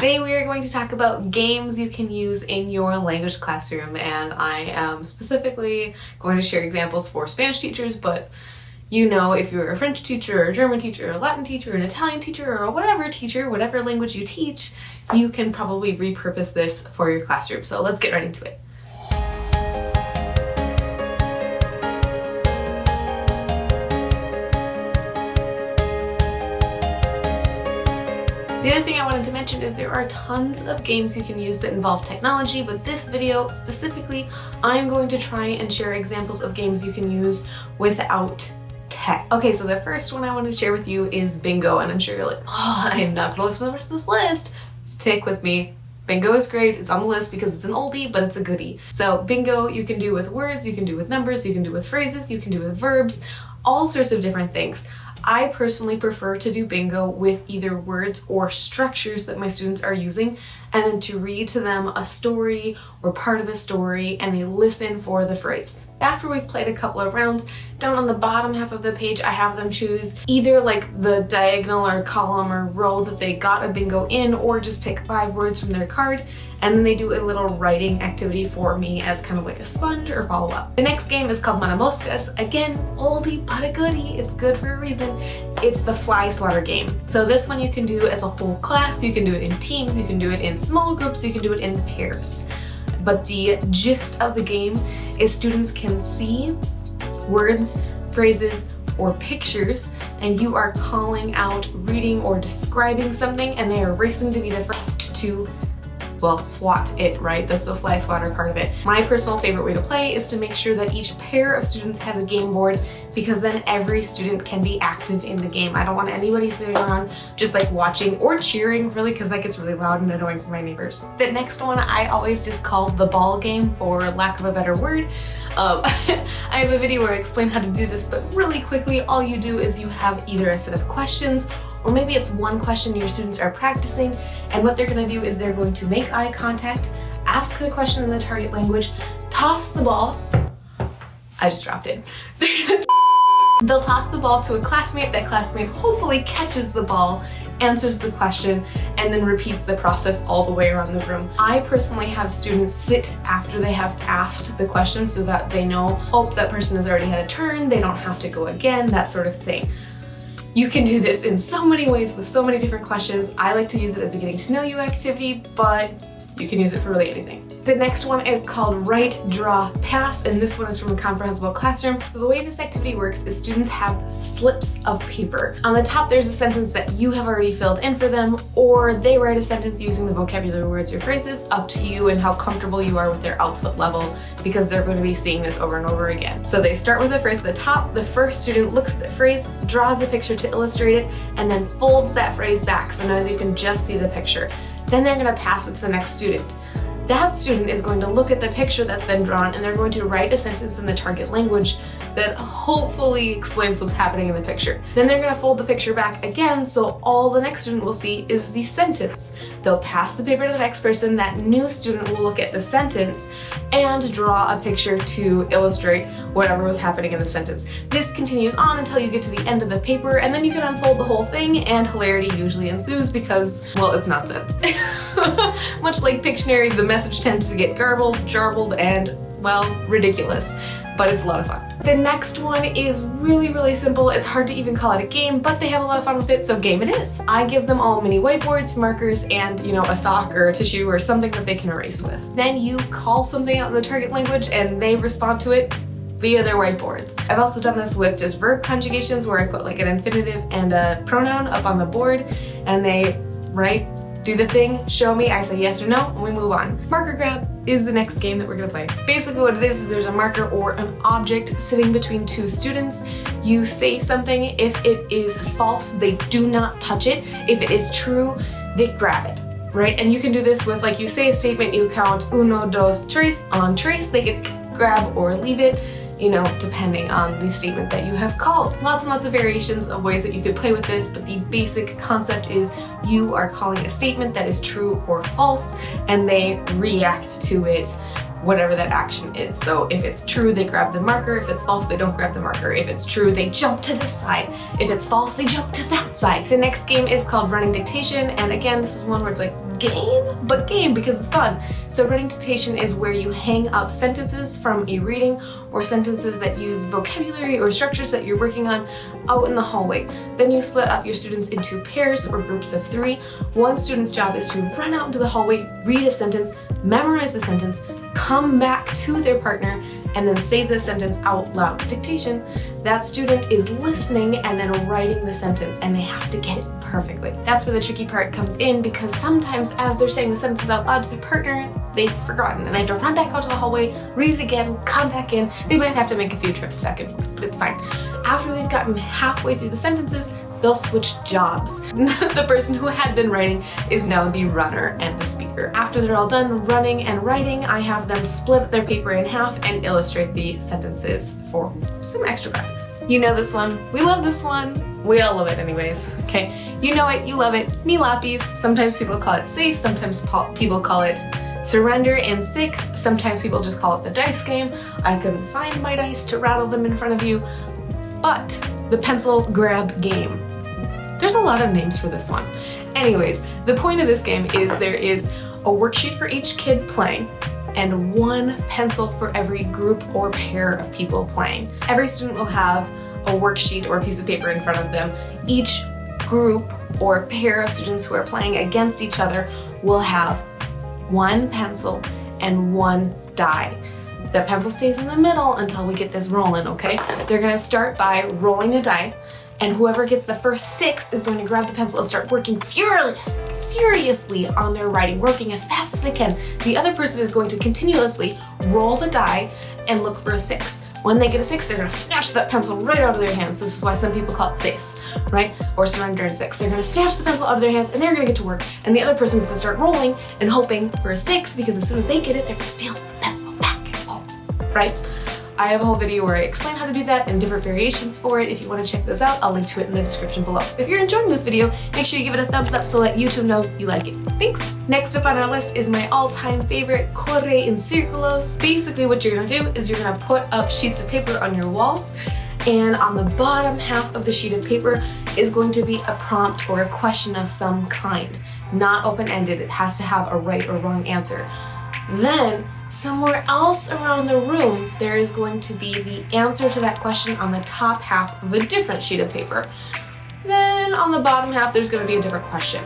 Today we are going to talk about games you can use in your language classroom, and I am specifically going to share examples for Spanish teachers, but you know, if you're a French teacher or a German teacher or a Latin teacher or an Italian teacher or whatever teacher, whatever language you teach, you can probably repurpose this for your classroom. So let's get right into it. The other thing I wanted to mention is there are tons of games you can use that involve technology, but this video specifically, I'm going to try and share examples of games you can use without tech. Okay, so the first one I want to share with you is bingo, and I'm sure you're like, oh, I am not going to listen to the rest of this list. Stick with me. Bingo is great. It's on the list because it's an oldie, but it's a goodie. So bingo you can do with words, you can do with numbers, you can do with phrases, you can do with verbs, all sorts of different things. I personally prefer to do bingo with either words or structures that my students are using, and then to read to them a story or part of a story, and they listen for the phrase. After we've played a couple of rounds, down on the bottom half of the page I have them choose either like the diagonal or column or row that they got a bingo in, or just pick 5 words from their card, and then they do a little writing activity for me as kind of like a sponge or follow-up. The next game is called Manamoscas. Again, oldie but a goodie. It's good for a reason. It's the fly swatter game. So this one you can do as a whole class, you can do it in teams, you can do it in small groups, you can do it in pairs. But the gist of the game is students can see words, phrases, or pictures, and you are calling out, reading, or describing something, and they are racing to be the first to, well, swat it, right? That's the fly swatter part of it. My personal favorite way to play is to make sure that each pair of students has a game board, because then every student can be active in the game. I don't want anybody sitting around just like watching or cheering, really, because that gets really loud and annoying for my neighbors. The next one I always just call the ball game, for lack of a better word. I have a video where I explain how to do this, but really quickly, all you do is you have either a set of questions, or maybe it's one question your students are practicing, and what they're going to do is they're going to make eye contact, ask the question in the target language, toss the ball. I just dropped it. They'll toss the ball to a classmate. That classmate hopefully catches the ball, answers the question, and then repeats the process all the way around the room. I personally have students sit after they have asked the question so that they know, oh, that person has already had a turn, they don't have to go again, that sort of thing. You can do this in so many ways with so many different questions. I like to use it as a getting to know you activity, but you can use it for really anything. The next one is called Write, Draw, Pass, and this one is from a comprehensible classroom. So the way this activity works is students have slips of paper. On the top there's a sentence that you have already filled in for them, or they write a sentence using the vocabulary words or phrases, up to you and how comfortable you are with their output level, because they're going to be seeing this over and over again. So they start with a phrase at the top, the first student looks at the phrase, draws a picture to illustrate it, and then folds that phrase back so now you can just see the picture. Then they're going to pass it to the next student. That student is going to look at the picture that's been drawn, and they're going to write a sentence in the target language that hopefully explains what's happening in the picture. Then they're going to fold the picture back again, so all the next student will see is the sentence. They'll pass the paper to the next person. That new student will look at the sentence and draw a picture to illustrate whatever was happening in the sentence. This continues on until you get to the end of the paper, and then you can unfold the whole thing, and hilarity usually ensues because, well, it's nonsense. Much like Pictionary, the message tends to get garbled, jarbled, and, well, ridiculous. But it's a lot of fun. The next one is really, really simple. It's hard to even call it a game, but they have a lot of fun with it, so game it is. I give them all mini whiteboards, markers, and, you know, a sock or a tissue or something that they can erase with. Then you call something out in the target language and they respond to it via their whiteboards. I've also done this with just verb conjugations where I put like an infinitive and a pronoun up on the board, and they write, do the thing, show me, I say yes or no, and we move on. Marker grab is the next game that we're gonna play. Basically what it is there's a marker or an object sitting between two students. You say something. If it is false, they do not touch it. If it is true, they grab it, right? And you can do this with, like, you say a statement, you count uno, dos, tres. On tres, they can grab or leave it, you know, depending on the statement that you have called. Lots and lots of variations of ways that you could play with this, but the basic concept is you are calling a statement that is true or false, and they react to it, whatever that action is. So if it's true, they grab the marker. If it's false, they don't grab the marker. If it's true, they jump to this side. If it's false, they jump to that side. The next game is called running dictation, and again, this is one where it's like game, but game because it's fun. So running dictation is where you hang up sentences from a reading or sentences that use vocabulary or structures that you're working on out in the hallway. Then you split up your students into pairs or groups of 3. One student's job is to run out into the hallway, read a sentence, memorize the sentence, come back to their partner, and then say the sentence out loud. Dictation, that student is listening and then writing the sentence, and they have to get it perfectly. That's where the tricky part comes in, because sometimes as they're saying the sentence out loud to their partner, they've forgotten and they have to run back out to the hallway, read it again, come back in. They might have to make a few trips back and forth, but it's fine. After they've gotten halfway through the sentences, they'll switch jobs. The person who had been writing is now the runner and the speaker. After they're all done running and writing, I have them split their paper in half and illustrate the sentences for some extra practice. You know this one. We love this one. We all love it anyways. Okay, you know it, you love it. Me lapis. Sometimes people call it safe, sometimes people call it surrender in 6, sometimes people just call it the dice game. I couldn't find my dice to rattle them in front of you, but the pencil grab game. There's a lot of names for this one. Anyways, the point of this game is there is a worksheet for each kid playing and 1 pencil for every group or pair of people playing. Every student will have a worksheet or a piece of paper in front of them. Each group or pair of students who are playing against each other will have 1 pencil and 1 die. The pencil stays in the middle until we get this rolling, okay? They're gonna start by rolling a die, and whoever gets the first 6 is going to grab the pencil and start working furiously on their writing, working as fast as they can. The other person is going to continuously roll the die and look for a 6. When they get a 6, they're gonna snatch that pencil right out of their hands. This is why some people call it seis, right? Or surrender in 6. They're gonna snatch the pencil out of their hands and they're gonna get to work. And the other person's gonna start rolling and hoping for a 6, because as soon as they get it, they're gonna steal the pencil back and home, right? I have a whole video where I explain how to do that and different variations for it. If you want to check those out, I'll link to it in the description below. If you're enjoying this video, make sure you give it a thumbs up so let YouTube know you like it. Thanks! Next up on our list is my all-time favorite, corre in circulos. Basically what you're gonna do is you're gonna put up sheets of paper on your walls, and on the bottom half of the sheet of paper is going to be a prompt or a question of some kind. Not open-ended, it has to have a right or wrong answer. Then, somewhere else around the room, there is going to be the answer to that question on the top half of a different sheet of paper. Then on the bottom half, there's going to be a different question.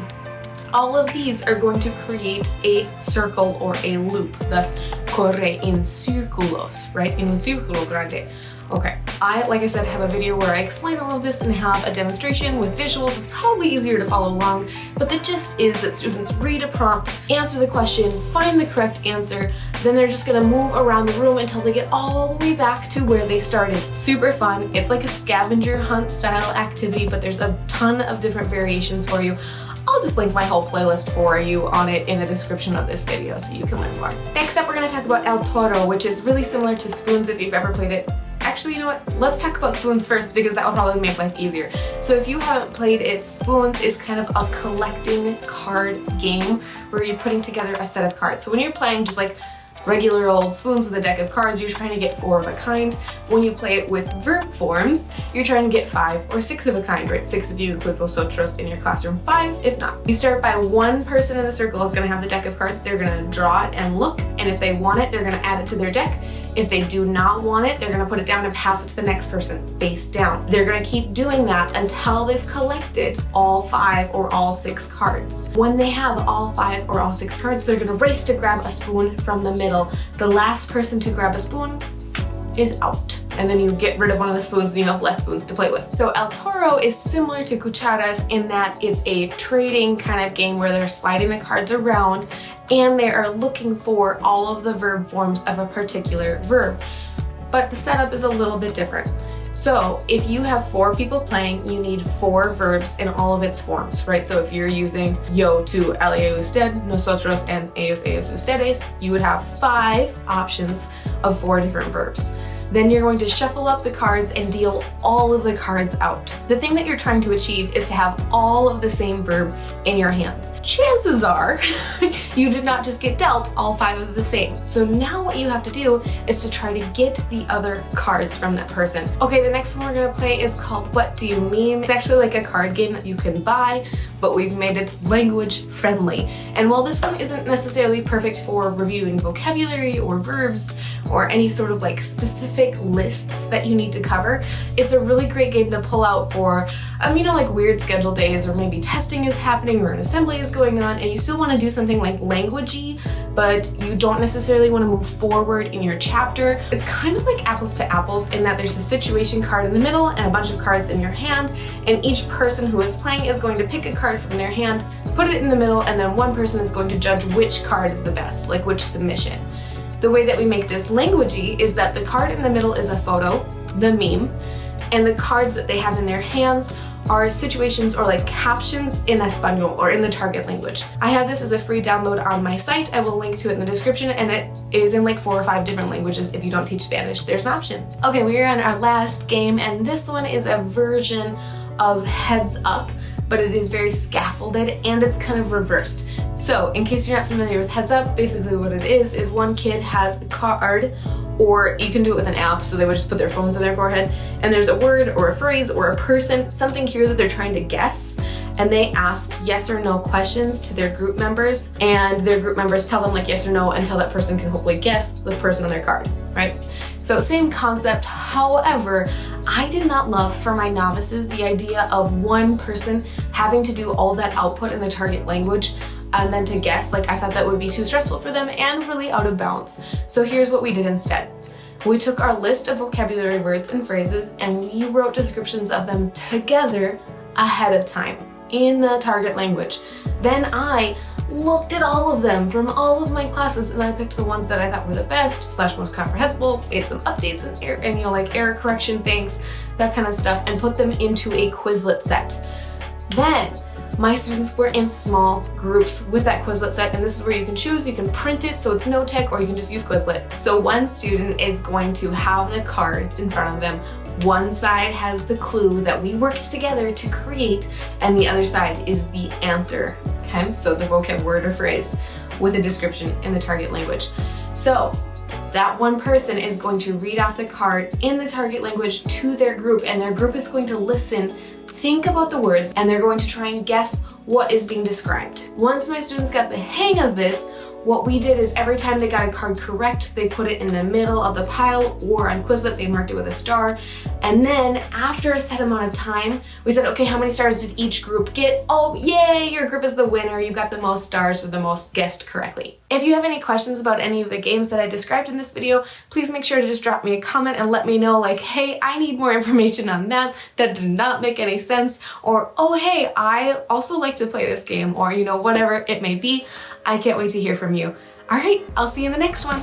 All of these are going to create a circle or a loop, thus corre in circulos, right? In un círculo grande. Okay, like I said, have a video where I explain all of this and have a demonstration with visuals. It's probably easier to follow along, but the gist is that students read a prompt, answer the question, find the correct answer, then they're just gonna move around the room until they get all the way back to where they started. Super fun. It's like a scavenger hunt style activity, but there's a ton of different variations for you. I'll just link my whole playlist for you on it in the description of this video so you can learn more. Next up, we're gonna talk about el toro, which is really similar to spoons if you've ever played it. Actually, you know what? Let's talk about spoons first because that will probably make life easier. So if you haven't played it, spoons is kind of a collecting card game where you're putting together a set of cards. So when you're playing just like regular old spoons with a deck of cards, you're trying to get 4 of a kind. When you play it with verb forms, you're trying to get 5 or 6 of a kind, right? 6 if you include vosotros in your classroom, 5 if not. You start by one person in the circle is gonna have the deck of cards. They're gonna draw it and look, and if they want it, they're gonna add it to their deck. If they do not want it, they're gonna put it down and pass it to the next person, face down. They're gonna keep doing that until they've collected all 5 or all 6 cards. When they have all 5 or all 6 cards, they're gonna race to grab a spoon from the middle. The last person to grab a spoon is out. And then you get rid of one of the spoons and you have less spoons to play with. So El Toro is similar to Cucharas in that it's a trading kind of game where they're sliding the cards around and they are looking for all of the verb forms of a particular verb. But the setup is a little bit different. So if you have 4 people playing, you need 4 verbs in all of its forms, right? So if you're using yo, tú, él, usted, nosotros, and ellos, ustedes, you would have 5 options of 4 different verbs. Then you're going to shuffle up the cards and deal all of the cards out. The thing that you're trying to achieve is to have all of the same verb in your hands. Chances are you did not just get dealt all 5 of the same. So now what you have to do is to try to get the other cards from that person. Okay, the next one we're gonna play is called What Do You Mean? It's actually like a card game that you can buy, but we've made it language friendly. And while this one isn't necessarily perfect for reviewing vocabulary or verbs or any sort of like specific lists that you need to cover, it's a really great game to pull out for, like weird schedule days, or maybe testing is happening or an assembly is going on and you still want to do something like languagey, but you don't necessarily want to move forward in your chapter. It's kind of like apples to apples in that there's a situation card in the middle and a bunch of cards in your hand, and each person who is playing is going to pick a card from their hand, put it in the middle, and then one person is going to judge which card is the best, like which submission. The way that we make this languagey is that the card in the middle is a photo, the meme, and the cards that they have in their hands are situations or like captions in Espanol or in the target language. I have this as a free download on my site. I will link to it in the description, and it is in like 4 or 5 different languages. If you don't teach Spanish, there's an option. Okay, we are on our last game, and this one is a version of Heads Up, but it is very scaffolded and it's kind of reversed. So in case you're not familiar with Heads Up, basically what it is one kid has a card, or you can do it with an app, so they would just put their phones on their forehead, and there's a word or a phrase or a person, something here that they're trying to guess, and they ask yes or no questions to their group members, and their group members tell them like yes or no until that person can hopefully guess the person on their card, right? So same concept. However, I did not love for my novices the idea of one person having to do all that output in the target language and then to guess. Like, I thought that would be too stressful for them and really out of bounds. So here's what we did instead. We took our list of vocabulary words and phrases and we wrote descriptions of them together ahead of time in the target language. Then I looked at all of them from all of my classes and I picked the ones that I thought were the best / most comprehensible, made some updates and like error correction things, that kind of stuff, and put them into a Quizlet set. Then my students were in small groups with that Quizlet set, and this is where you can choose. You can print it so it's no tech, or you can just use Quizlet. So one student is going to have the cards in front of them. One side has the clue that we worked together to create, and the other side is the answer. Okay, so the vocab word or phrase with a description in the target language. So that one person is going to read off the card in the target language to their group, and their group is going to listen, think about the words, and they're going to try and guess what is being described. Once my students got the hang of this, what we did is every time they got a card correct, they put it in the middle of the pile, or on Quizlet, they marked it with a star. And then after a set amount of time, we said, okay, how many stars did each group get? Oh, yay, your group is the winner. You got the most stars or the most guessed correctly. If you have any questions about any of the games that I described in this video, please make sure to just drop me a comment and let me know, like, hey, I need more information on that. That did not make any sense. Or, oh, hey, I also like to play this game, or, whatever it may be. I can't wait to hear from you. All right, I'll see you in the next one.